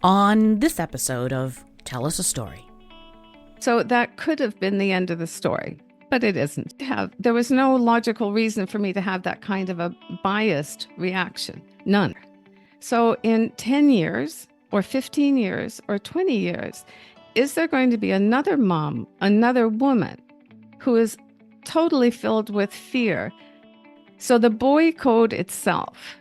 on this episode of Tell Us a Story. So that could have been the end of the story, but it isn't. There was no logical reason for me to have that kind of a biased reaction. None. So in 10 years or 15 years or 20 years, is there going to be another mom, another woman who is totally filled with fear? So the boy code itself,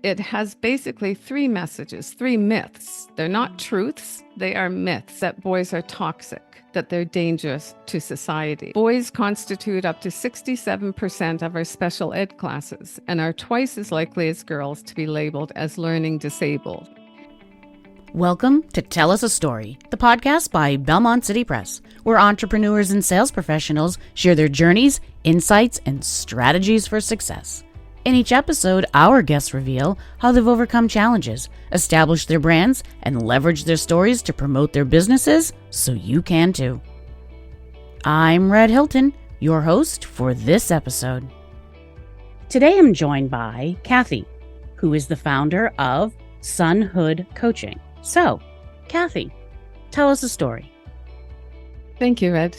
it has basically three messages, three myths. They're not truths, they are myths that boys are toxic, that they're dangerous to society. Boys constitute up to 67% of our special ed classes and are twice as likely as girls to be labeled as learning disabled. Welcome to Tell Us a Story, the podcast by Belmont City Press, where entrepreneurs and sales professionals share their journeys, insights, and strategies for success. In each episode, our guests reveal how they've overcome challenges, established their brands, and leveraged their stories to promote their businesses so you can too. I'm Red Hilton, your host for this episode. Today I'm joined by Kathy, who is the founder of Sonhood Coaching. So, Kathy, tell us a story. Thank you, Red.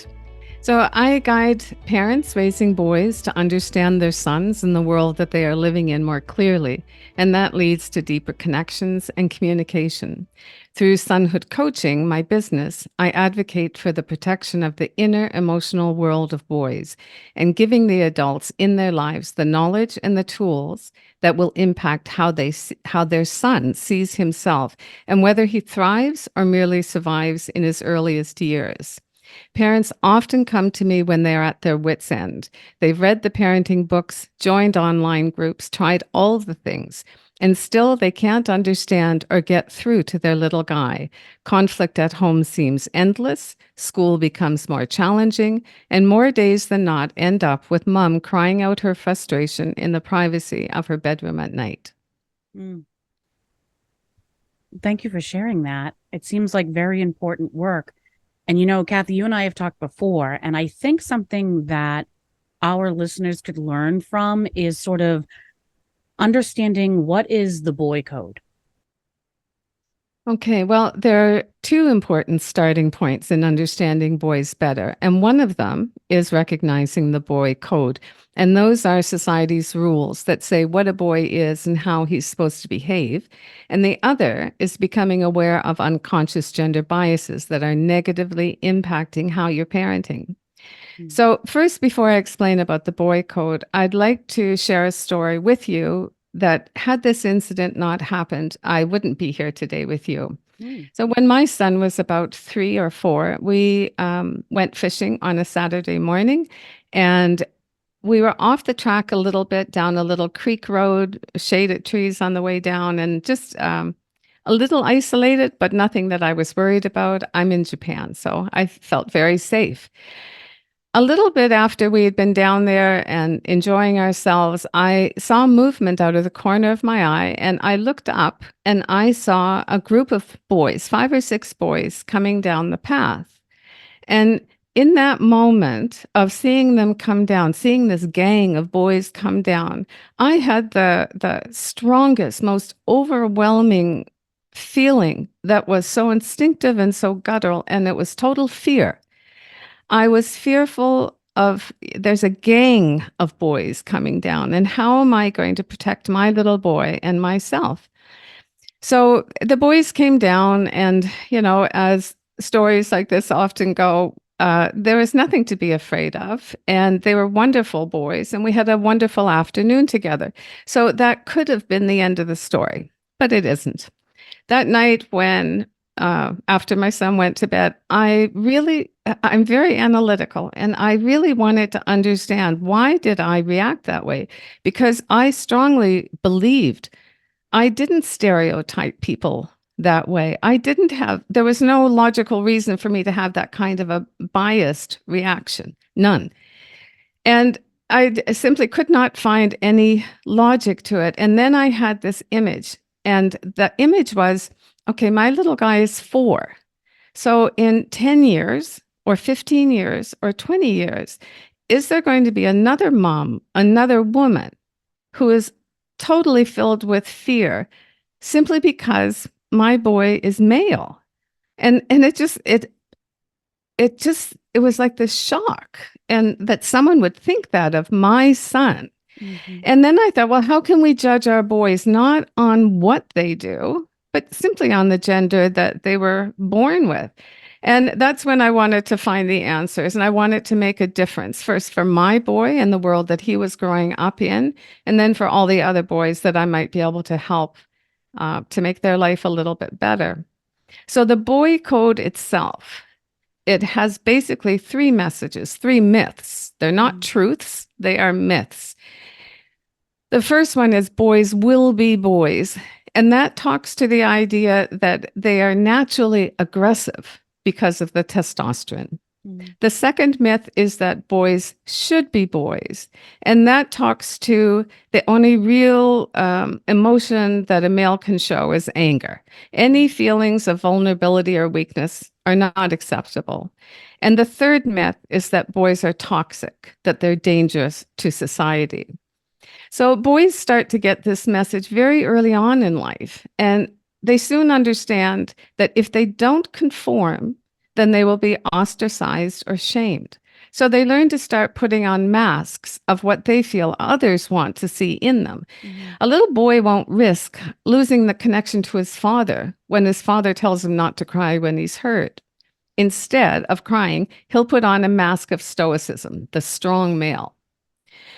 So I guide parents raising boys to understand their sons and the world that they are living in more clearly, and that leads to deeper connections and communication. Through Sonhood Coaching, my business, I advocate for the protection of the inner emotional world of boys and giving the adults in their lives the knowledge and the tools that will impact how their son sees himself and whether he thrives or merely survives in his earliest years. Parents often come to me when they're at their wits' end. They've read the parenting books, joined online groups, tried all the things, and still they can't understand or get through to their little guy. Conflict at home seems endless, school becomes more challenging, and more days than not end up with mom crying out her frustration in the privacy of her bedroom at night. Thank you for sharing that. It seems like very important work. And you know, Kathy, you and I have talked before, and I think something that our listeners could learn from is sort of understanding what is the boy code. Okay, well, there are two important starting points in understanding boys better, and one of them is recognizing the boy code. And those are society's rules that say what a boy is and how he's supposed to behave. And the other is becoming aware of unconscious gender biases that are negatively impacting how you're parenting. So first, before I explain about the boy code, I'd like to share a story with you that had this incident not happened, I wouldn't be here today with you. So when my son was about 3 or 4, we went fishing on a Saturday morning, and we were off the track a little bit down a little creek road, shaded trees on the way down, and just a little isolated, but nothing that I was worried about. I'm in Japan, so I felt very safe. A little bit after we had been down there and enjoying ourselves, I saw movement out of the corner of my eye, and I looked up and I saw a group of boys, 5 or 6 boys, coming down the path. And in that moment of seeing them come down, seeing this gang of boys come down, I had the strongest, most overwhelming feeling that was so instinctive and so guttural, and it was total fear. I was fearful of, there's a gang of boys coming down, and how am I going to protect my little boy and myself? So the boys came down, and, you know, as stories like this often go, there was nothing to be afraid of, and they were wonderful boys, and we had a wonderful afternoon together. So that could have been the end of the story, but it isn't. That night when, after my son went to bed, I'm very analytical, and I really wanted to understand, why did I react that way? Because I strongly believed I didn't stereotype people that way. There was no logical reason for me to have that kind of a biased reaction. None. And simply could not find any logic to it. And then I had this image, and the image was, okay, my little guy is 4. So in 10 years or 15 years or 20 years, is there going to be another mom, another woman who is totally filled with fear simply because my boy is male. And it was like this shock, and that someone would think that of my son. Mm-hmm. And then I thought, well, how can we judge our boys not on what they do, but simply on the gender that they were born with? And that's when I wanted to find the answers. And I wanted to make a difference, first for my boy and the world that he was growing up in, and then for all the other boys that I might be able to help to make their life a little bit better. So the boy code itself, it has basically three messages, three myths. They're not truths, they are myths. The first one is boys will be boys. And that talks to the idea that they are naturally aggressive because of the testosterone. The second myth is that boys should be boys. And that talks to the only real emotion that a male can show is anger. Any feelings of vulnerability or weakness are not acceptable. And the third myth is that boys are toxic, that they're dangerous to society. So boys start to get this message very early on in life, and they soon understand that if they don't conform, then they will be ostracized or shamed. So they learn to start putting on masks of what they feel others want to see in them. A little boy won't risk losing the connection to his father when his father tells him not to cry when he's hurt. Instead of crying, he'll put on a mask of stoicism, the strong male.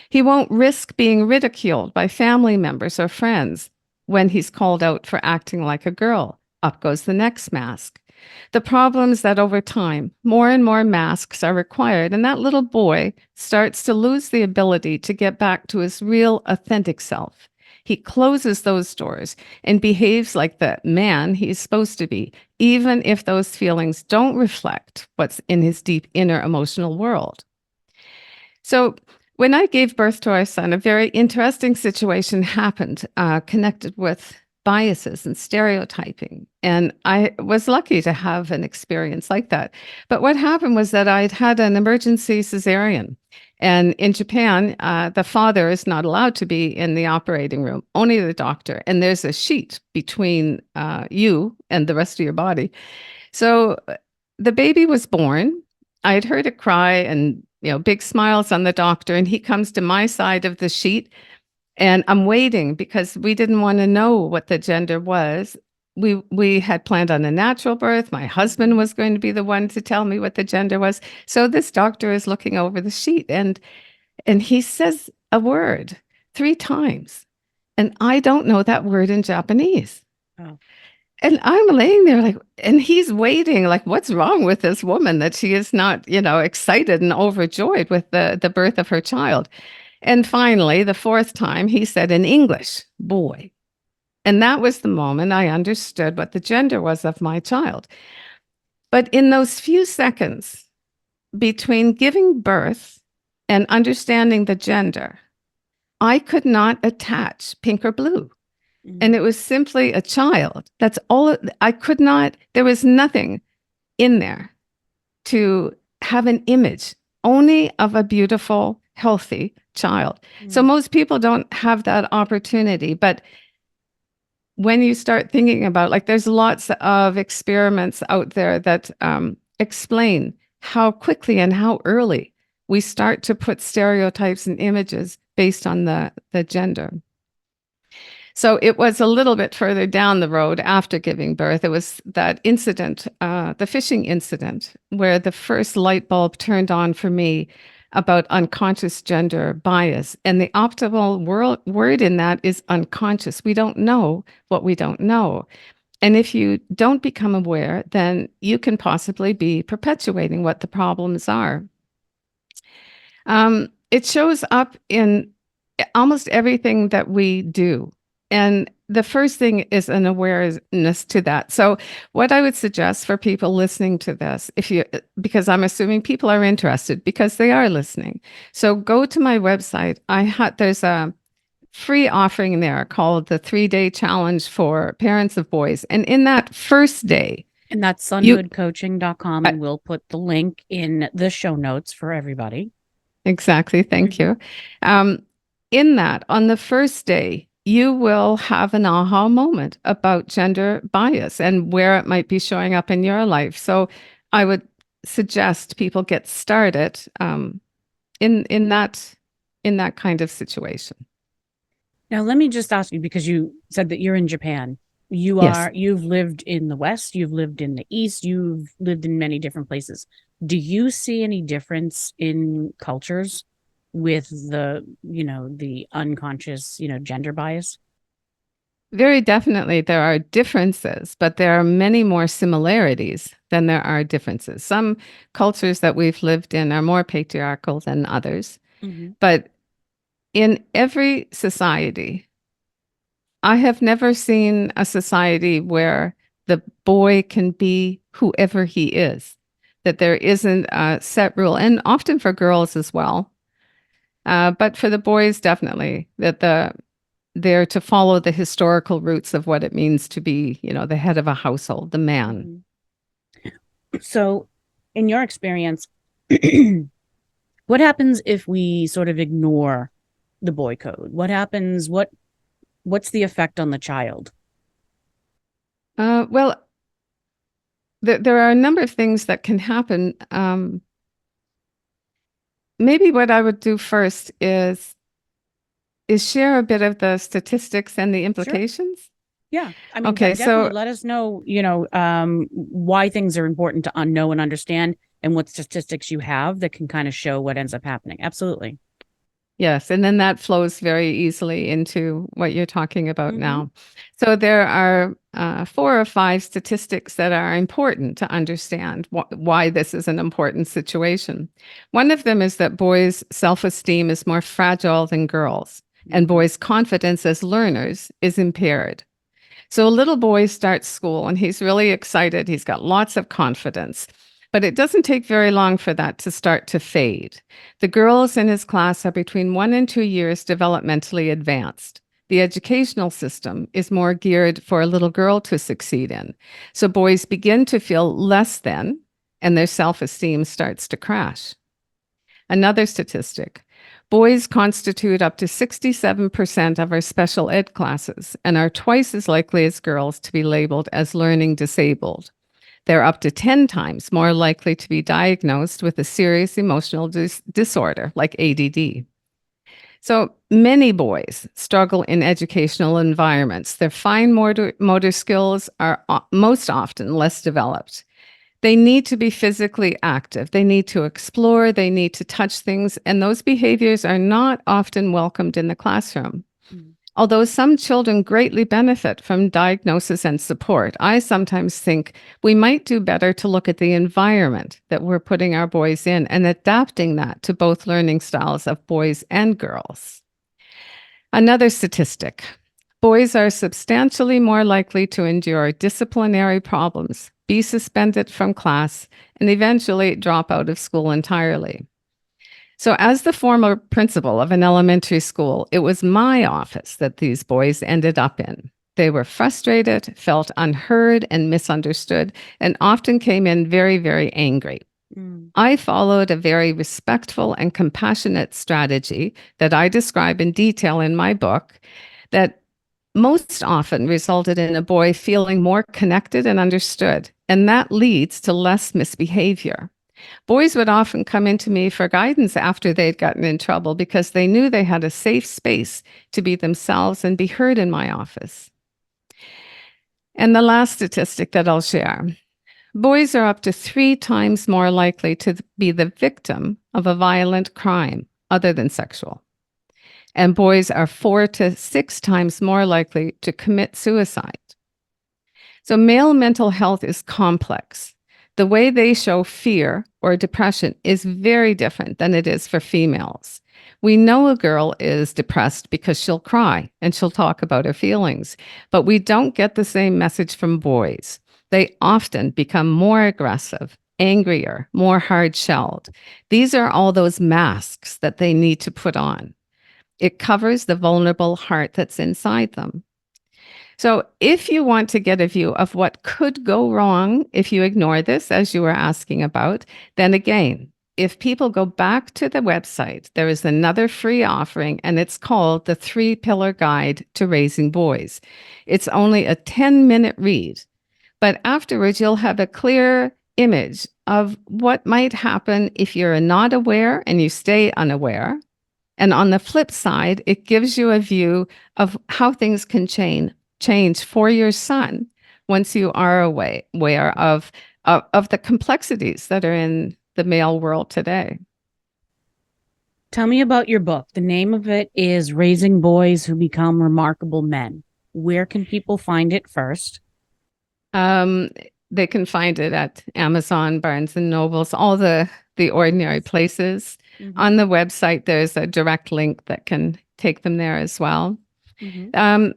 He won't risk being ridiculed by family members or friends when he's called out for acting like a girl. Up goes the next mask. The problem is that over time, more and more masks are required, and that little boy starts to lose the ability to get back to his real, authentic self. He closes those doors and behaves like the man he's supposed to be, even if those feelings don't reflect what's in his deep inner emotional world. So, when I gave birth to our son, a very interesting situation happened connected with biases and stereotyping. And I was lucky to have an experience like that. But what happened was that I'd had an emergency cesarean. And in Japan, the father is not allowed to be in the operating room, only the doctor. And there's a sheet between you and the rest of your body. So the baby was born. I'd heard it cry and big smiles on the doctor, and he comes to my side of the sheet, and I'm waiting because we didn't want to know what the gender was. We had planned on a natural birth. My husband was going to be the one to tell me what the gender was. So this doctor is looking over the sheet, and he says a word 3 times, and I don't know that word in Japanese. Oh. And I'm laying there like, and he's waiting like, what's wrong with this woman that she is not, excited and overjoyed with the birth of her child? And finally, the 4th time, he said in English, boy. And that was the moment I understood what the gender was of my child. But in those few seconds between giving birth and understanding the gender, I could not attach pink or blue. And it was simply a child. That's all. I could not, there was nothing in there to have an image, only of a beautiful, healthy child. So most people don't have that opportunity. But when you start thinking about, like, there's lots of experiments out there that explain how quickly and how early we start to put stereotypes and images based on the gender. So it was a little bit further down the road after giving birth. It was that incident, the fishing incident, where the first light bulb turned on for me about unconscious gender bias. And the optimal word in that is unconscious. We don't know what we don't know. And if you don't become aware, then you can possibly be perpetuating what the problems are. It shows up in almost everything that we do. And the first thing is an awareness to that. So what I would suggest for people listening to this, because I'm assuming people are interested because they are listening. So go to my website. There's a free offering there called the 3-day challenge for parents of boys. And in that first day, and that's sonhoodcoaching.com, and we'll put the link in the show notes for everybody. Exactly. Thank you. In that, on the first day, you will have an aha moment about gender bias and where it might be showing up in your life. So I would suggest people get started in that kind of situation. Now, let me just ask you, because you said that you're in Japan. Yes. You've lived in the West, you've lived in the East, you've lived in many different places. Do you see any difference in cultures with the unconscious, gender bias? Very definitely, there are differences, but there are many more similarities than there are differences. Some cultures that we've lived in are more patriarchal than others, Hmm. but in every society, I have never seen a society where the boy can be whoever he is, that there isn't a set rule, and often for girls as well. But for the boys, definitely, that they're to follow the historical roots of what it means to be, the head of a household, the man. Hmm. So, in your experience, what happens if we sort of ignore the boy code? What's the effect on the child? Well, there are a number of things that can happen. Maybe what I would do first is share a bit of the statistics and the Sure. implications. Yeah. I mean, Okay, definitely so let us know, why things are important to know and understand, and what statistics you have that can kind of show what ends up happening. Absolutely. yes, and then that flows very easily into what you're talking about Hmm. now. So there are 4 or 5 statistics that are important to understand why this is an important situation. One of them is that boys' self-esteem is more fragile than girls, and Hmm. boys' confidence as learners is impaired. So a little boy starts school and he's really excited. He's got lots of confidence. But it doesn't take very long for that to start to fade. The girls in his class are between 1 and 2 years developmentally advanced. The educational system is more geared for a little girl to succeed in. So boys begin to feel less than, and their self esteem starts to crash. Another statistic: boys constitute up to 67% of our special ed classes and are twice as likely as girls to be labeled as learning disabled. They're up to 10 times more likely to be diagnosed with a serious emotional disorder like ADD. So many boys struggle in educational environments. Their fine motor skills are most often less developed. They need to be physically active. They need to explore. They need to touch things. And those behaviors are not often welcomed in the classroom. Although some children greatly benefit from diagnosis and support, I sometimes think we might do better to look at the environment that we're putting our boys in and adapting that to both learning styles of boys and girls. Another statistic: boys are substantially more likely to endure disciplinary problems, be suspended from class, and eventually drop out of school entirely. So, as the former principal of an elementary school, it was my office that these boys ended up in. They were frustrated, felt unheard and misunderstood, and often came in very, very angry. Mm. I followed a very respectful and compassionate strategy that I describe in detail in my book that most often resulted in a boy feeling more connected and understood, and that leads to less misbehavior. Boys would often come into me for guidance after they'd gotten in trouble because they knew they had a safe space to be themselves and be heard in my office. And the last statistic that I'll share: boys are up to 3 times more likely to be the victim of a violent crime other than sexual. And boys are 4 to 6 times more likely to commit suicide. So male mental health is complex. The way they show fear or depression is very different than it is for females. We know a girl is depressed because she'll cry and she'll talk about her feelings, but we don't get the same message from boys. They often become more aggressive, angrier, more hard-shelled. These are all those masks that they need to put on. It covers the vulnerable heart that's inside them. So, if you want to get a view of what could go wrong if you ignore this, as you were asking about, then again, if people go back to the website, there is another free offering, and it's called the 3-Pillar Guide to Raising Boys. It's only a 10-minute read, but afterwards you'll have a clear image of what might happen if you're not aware and you stay unaware. And on the flip side, it gives you a view of how things can change for your son once you are aware of the complexities that are in the male world today. Tell me about your book. The name of it is Raising Boys Who Become Remarkable Men. Where can people find it first? They can find it at Amazon, Barnes and Nobles, all the ordinary places. Mm-hmm. On the website, there's a direct link that can take them there as well. Mm-hmm.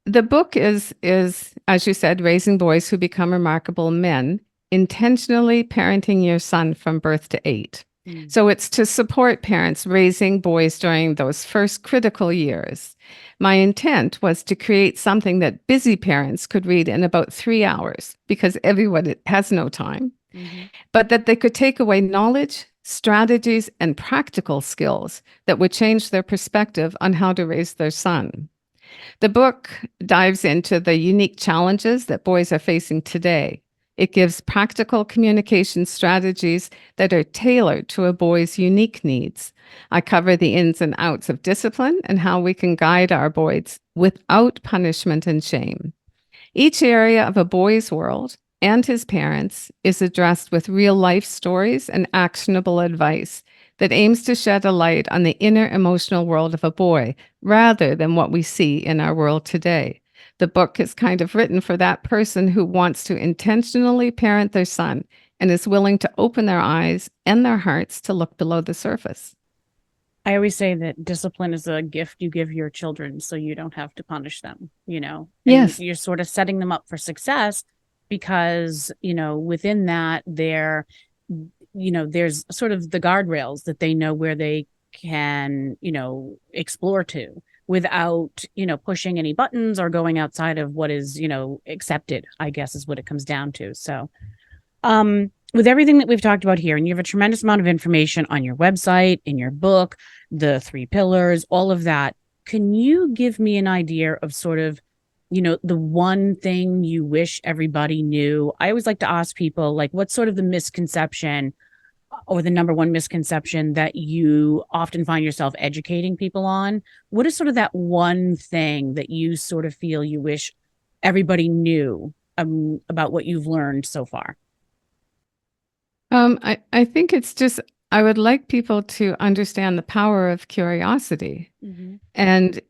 The book is, as you said, Raising Boys Who Become Remarkable Men, Intentionally Parenting Your Son from Birth to 8. Mm. So it's to support parents raising boys during those first critical years. My intent was to create something that busy parents could read in about 3 hours, because everyone has no time, but that they could take away knowledge, strategies, and practical skills that would change their perspective on how to raise their son. The book dives into the unique challenges that boys are facing today. It gives practical communication strategies that are tailored to a boy's unique needs. I cover the ins and outs of discipline and how we can guide our boys without punishment and shame. Each area of a boy's world and his parents is addressed with real-life stories and actionable advice that aims to shed a light on the inner emotional world of a boy rather than what we see in our world today. The book is kind of written for that person who wants to intentionally parent their son and is willing to open their eyes and their hearts to look below the surface. I always say that discipline is a gift you give your children so you don't have to punish them, And yes. You're sort of setting them up for success because, within that there's sort of the guardrails that they know where they can, explore to without, pushing any buttons or going outside of what is, accepted, I guess is what it comes down to. So, with everything that we've talked about here, and you have a tremendous amount of information on your website, in your book, the 3 pillars, all of that, can you give me an idea of sort of, the one thing you wish everybody knew? I always like to ask people, like, what's sort of the misconception or the number one misconception that you often find yourself educating people on? What is sort of that one thing that you sort of feel you wish everybody knew about what you've learned so far? I think it's just, I would like people to understand the power of curiosity. Mm-hmm. And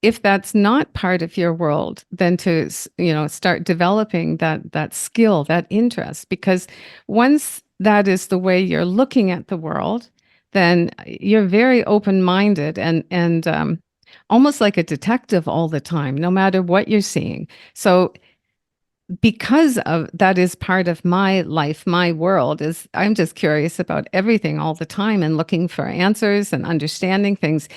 if that's not part of your world, then to, start developing that skill, that interest, because once that is the way you're looking at the world, then you're very open-minded and almost like a detective all the time, no matter what you're seeing. So because of that is part of my life, my world is I'm just curious about everything all the time and looking for answers and understanding things.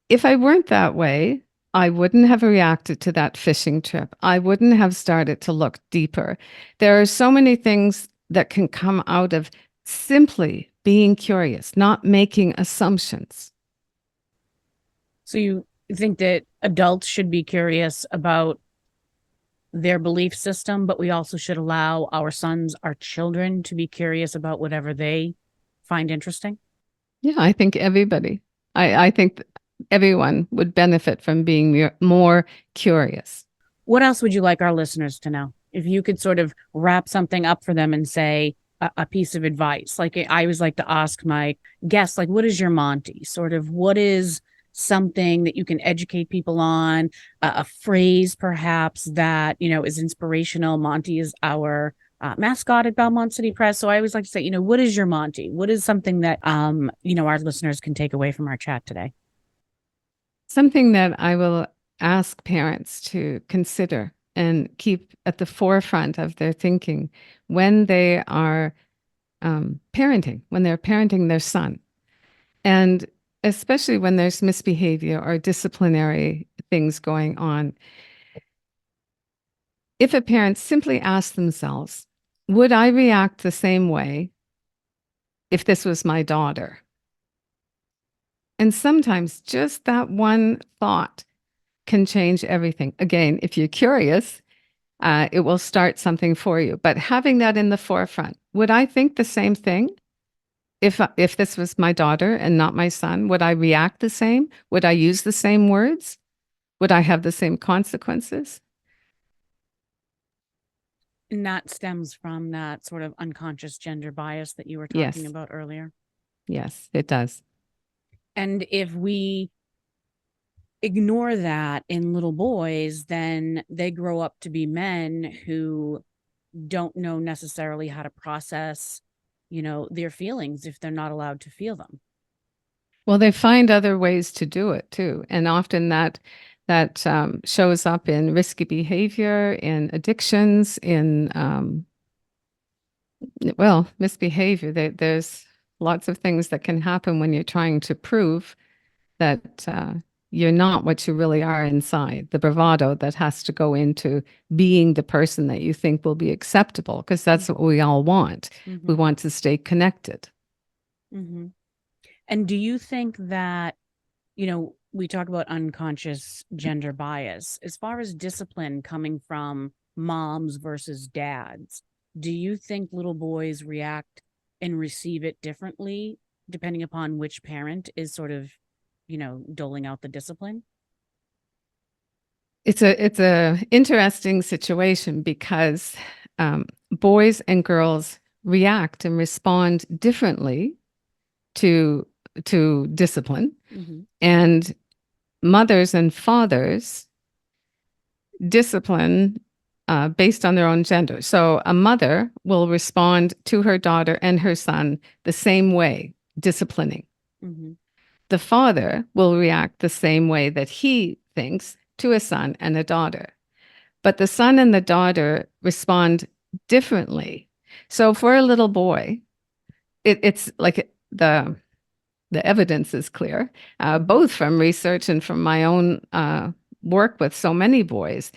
If I weren't that way, I wouldn't have reacted to that fishing trip. I wouldn't have started to look deeper. There are so many things that can come out of simply being curious, not making assumptions. So you think that adults should be curious about their belief system, but we also should allow our sons, our children, to be curious about whatever they find interesting? Yeah, I think everybody. I think everyone would benefit from being more curious. What else would you like our listeners to know? If you could sort of wrap something up for them and say a piece of advice, like I always like to ask my guests, like, what is your Monty? Sort of what is something that you can educate people on, a phrase perhaps that, is inspirational. Monty is our mascot at Belmont City Press. So I always like to say, what is your Monty? What is something that, our listeners can take away from our chat today? Something that I will ask parents to consider and keep at the forefront of their thinking when they are parenting, when they're parenting their son. And especially when there's misbehavior or disciplinary things going on. If a parent simply asks themselves, would I react the same way if this was my daughter. And sometimes just that one thought can change everything. Again, if you're curious, it will start something for you. But having that in the forefront, would I think the same thing if this was my daughter and not my son? Would I react the same? Would I use the same words? Would I have the same consequences? And that stems from that sort of unconscious gender bias that you were talking Yes. about earlier. Yes, it does. And if we ignore that in little boys, then they grow up to be men who don't know necessarily how to process, their feelings if they're not allowed to feel them. Well, they find other ways to do it too, and often that shows up in risky behavior, in addictions, in misbehavior. There's lots of things that can happen when you're trying to prove that you're not what you really are inside. The bravado that has to go into being the person that you think will be acceptable, because that's what we all want. Mm-hmm. We want to stay connected. Mm-hmm. And do you think that, we talk about unconscious gender bias as far as discipline coming from moms versus dads? Do you think little boys react and receive it differently depending upon which parent is sort of, doling out the discipline? It's a interesting situation because boys and girls react and respond differently to discipline, Mm-hmm. and mothers and fathers discipline based on their own gender. So a mother will respond to her daughter and her son the same way, disciplining. Mm-hmm. The father will react the same way that he thinks to a son and a daughter. But the son and the daughter respond differently. So for a little boy, it's like the evidence is clear, both from research and from my own work with so many boys.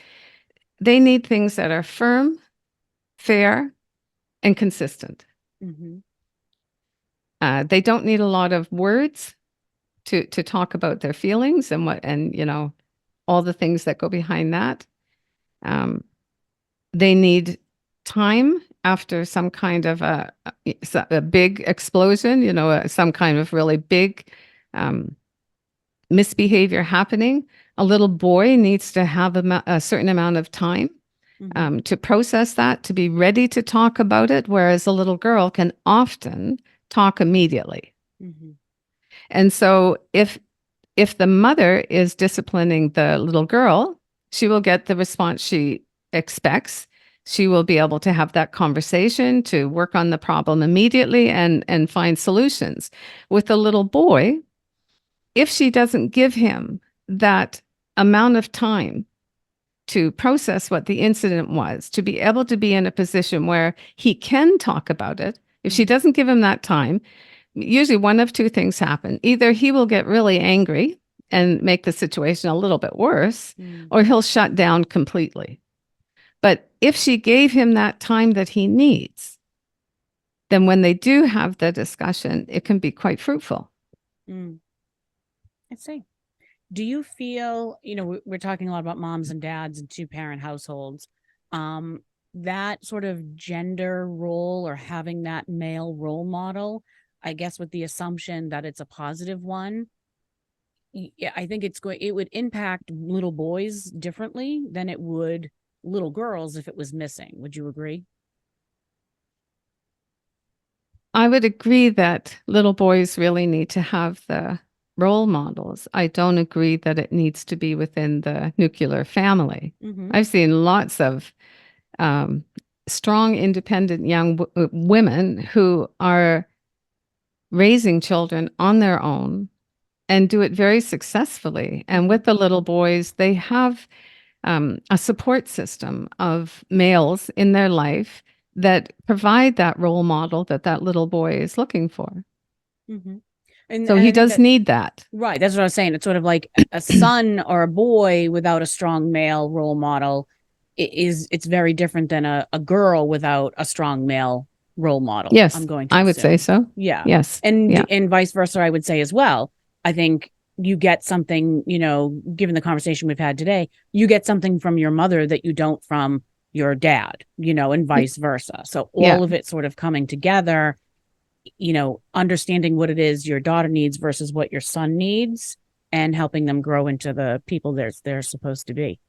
They need things that are firm, fair, and consistent. Mm-hmm. They don't need a lot of words to talk about their feelings and all the things that go behind that. They need time after some kind of a big explosion, some kind of really big misbehavior happening. A little boy needs to have a certain amount of time to process that, to be ready to talk about it, whereas a little girl can often talk immediately. Mm-hmm. And so if the mother is disciplining the little girl, she will get the response she expects. She will be able to have that conversation, to work on the problem immediately and find solutions. With the little boy, if she doesn't give him that amount of time to process what the incident was, to be able to be in a position where he can talk about it, if she doesn't give him that time, usually one of two things happen. Either he will get really angry and make the situation a little bit worse, or he'll shut down completely. But if she gave him that time that he needs, then when they do have the discussion, it can be quite fruitful. I see. Do you feel, we're talking a lot about moms and dads and two-parent households, that sort of gender role or having that male role model, I guess with the assumption that it's a positive one, I think it would impact little boys differently than it would little girls if it was missing. Would you agree? I would agree that little boys really need to have the role models. I don't agree that it needs to be within the nuclear family. Mm-hmm. I've seen lots of strong, independent young women who are raising children on their own and do it very successfully. And with the little boys, they have a support system of males in their life that provide that role model that little boy is looking for. Mm-hmm. And so he does need that. Right. That's what I was saying. It's sort of like a son or a boy without a strong male role model it's very different than a girl without a strong male role model. Yes, I'm going to I would say assume. so. Yeah. Yes. And Yeah. and vice versa, I would say as well. I think you get something, given the conversation we've had today, you get something from your mother that you don't from your dad, and vice versa. So Yeah. all of it sort of coming together, understanding what it is your daughter needs versus what your son needs, and helping them grow into the people they're supposed to be.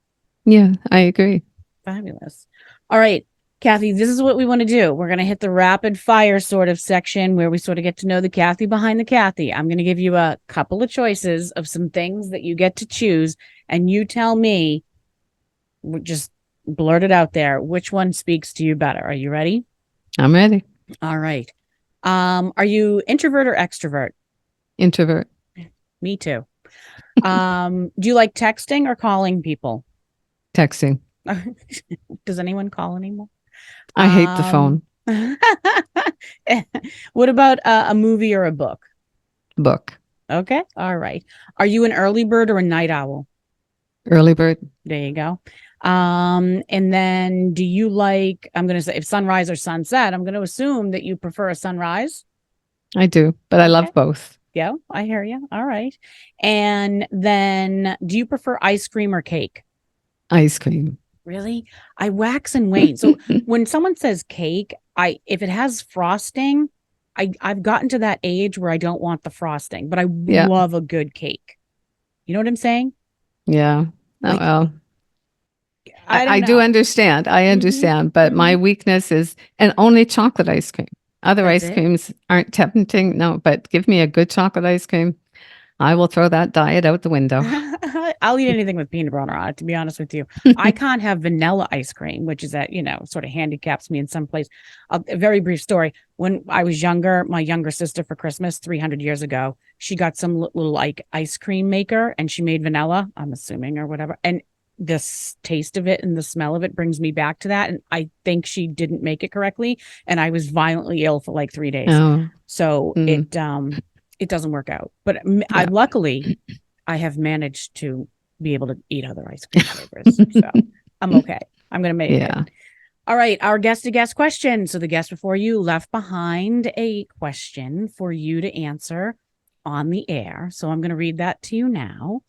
Yeah, I agree. Fabulous. All right, Kathy, this is what we want to do. We're going to hit the rapid fire sort of section where we sort of get to know the Kathy behind the Kathy. I'm going to give you a couple of choices of some things that you get to choose, and you tell me, just blurt it out there, which one speaks to you better. Are you ready? I'm ready. All right. Are you introvert or extrovert? Introvert. Me too. Do you like texting or calling people? Texting. Does anyone call anymore? I hate the phone. What about a movie or a book? Book. Okay. All right. Are you an early bird or a night owl? Early bird. There you go. And then do you like, I'm going to say if sunrise or sunset, I'm going to assume that you prefer a sunrise. I do, but I Okay. love both. Yeah, I hear you. All right. And then do you prefer ice cream or cake? Ice cream. Really? I wax and wane. So when someone says cake, if it has frosting, I've gotten to that age where I don't want the frosting, but I Yeah. love a good cake. You know what I'm saying? Yeah. Oh, Like, well. I don't I know. do understand. I understand, but my weakness is, and only chocolate ice cream. Other That's ice it? creams aren't tempting. No, but give me a good chocolate ice cream. I will throw that diet out the window. I'll eat anything with peanut butter on it, to be honest with you. I can't have vanilla ice cream, which is that, sort of handicaps me in some place. A very brief story. When I was younger, my younger sister for Christmas, 300 years ago, she got some little like ice cream maker and she made vanilla, I'm assuming, or whatever. And this taste of it and the smell of it brings me back to that. And I think she didn't make it correctly. And I was violently ill for like 3 days. Oh, So it doesn't work out. But I yeah. luckily I have managed to be able to eat other ice cream flavors. So I'm okay. I'm going to make Yeah. it. All right. Our guest to guest question. So the guest before you left behind a question for you to answer on the air. So I'm going to read that to you now.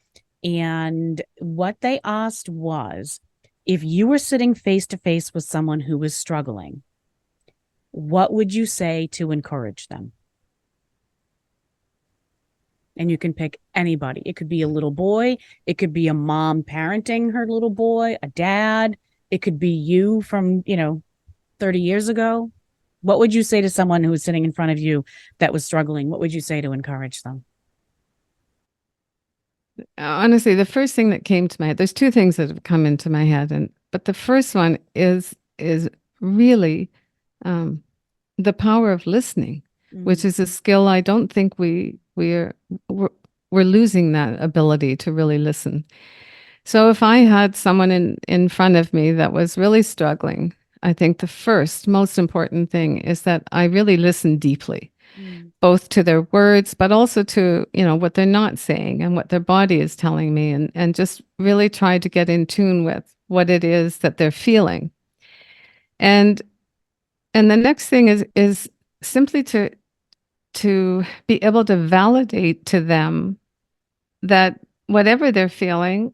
And what they asked was, if you were sitting face to face with someone who was struggling, what would you say to encourage them? And you can pick anybody. It could be a little boy. It could be a mom parenting her little boy, a dad. It could be you from, 30 years ago. What would you say to someone who was sitting in front of you that was struggling? What would you say to encourage them? Honestly, the first thing that came to my head, there's two things that have come into my head, but the first one is really the power of listening, which is a skill I don't think we're losing that ability to really listen. So if I had someone in front of me that was really struggling, I think the first most important thing is that I really listen deeply, both to their words, but also to, what they're not saying and what their body is telling me, and just really try to get in tune with what it is that they're feeling. And the next thing is simply to be able to validate to them that whatever they're feeling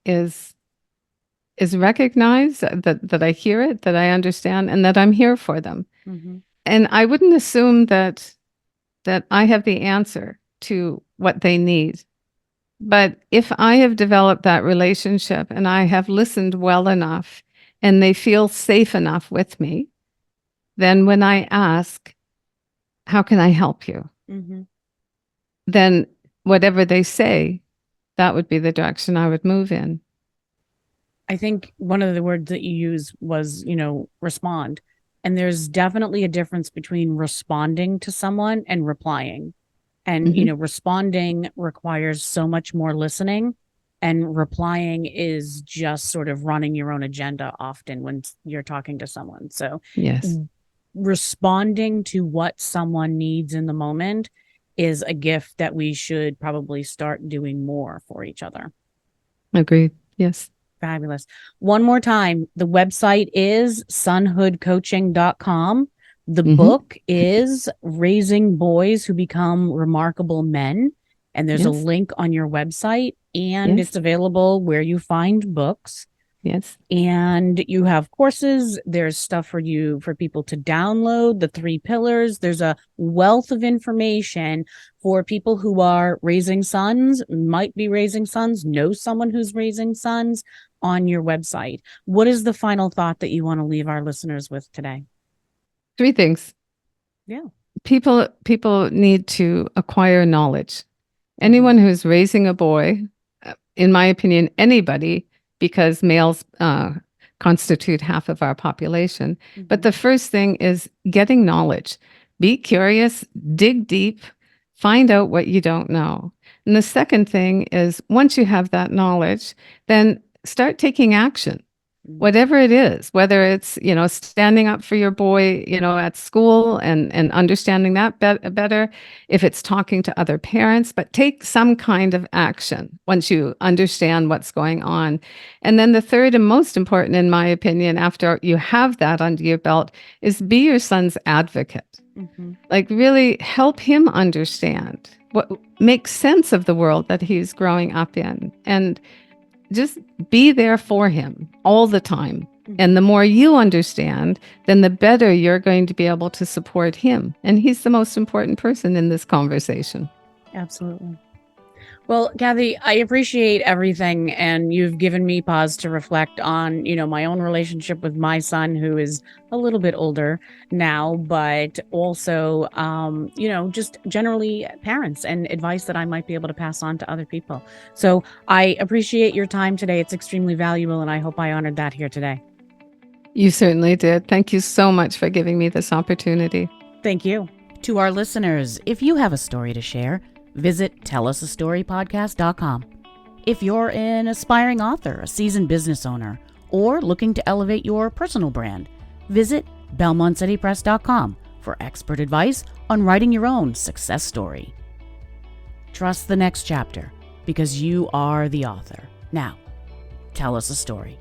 is recognized, that I hear it, that I understand, and that I'm here for them. And I wouldn't assume that I have the answer to what they need. But if I have developed that relationship and I have listened well enough and they feel safe enough with me, then when I ask, how can I help you? Then whatever they say, that would be the direction I would move in. I think one of the words that you used was, respond. And there's definitely a difference between responding to someone and replying. And, responding requires so much more listening, and replying is just sort of running your own agenda often when you're talking to someone. So yes, responding to what someone needs in the moment is a gift that we should probably start doing more for each other. Agreed. Yes. Fabulous. One more time, the website is sonhoodcoaching.com. The Mhm. book is Raising Boys Who Become Remarkable Men, and there's a Yes. link on your website, and Yes. it's available where you find books. Yes. And you have courses, there's stuff for people to download, the 3 pillars. There's a wealth of information for people who are raising sons, might be raising sons, know someone who's raising sons, on your website. What is the final thought that you want to leave our listeners with today? 3 things. Yeah. People need to acquire knowledge. Anyone who's raising a boy, in my opinion, anybody, because males constitute half of our population. But the first thing is getting knowledge. Be curious, dig deep, find out what you don't know. And the second thing is once you have that knowledge, then start taking action. Whatever it is, whether it's, standing up for your boy, at school and understanding that better, if it's talking to other parents, but take some kind of action once you understand what's going on. And then the third and most important, in my opinion, after you have that under your belt, is be your son's advocate. Like really help him understand what makes sense of the world that he's growing up in. And just be there for him all the time. And the more you understand, then the better you're going to be able to support him. And he's the most important person in this conversation. Absolutely. Well, Kathy, I appreciate everything, and you've given me pause to reflect on, my own relationship with my son, who is a little bit older now, but also, just generally parents and advice that I might be able to pass on to other people. So I appreciate your time today. It's extremely valuable, and I hope I honored that here today. You certainly did. Thank you so much for giving me this opportunity. Thank you. To our listeners, if you have a story to share, visit tellasastorypodcast.com. If you're an aspiring author, a seasoned business owner, or looking to elevate your personal brand, visit belmontcitypress.com for expert advice on writing your own success story. Trust the next chapter because you are the author. Now, tell us a story.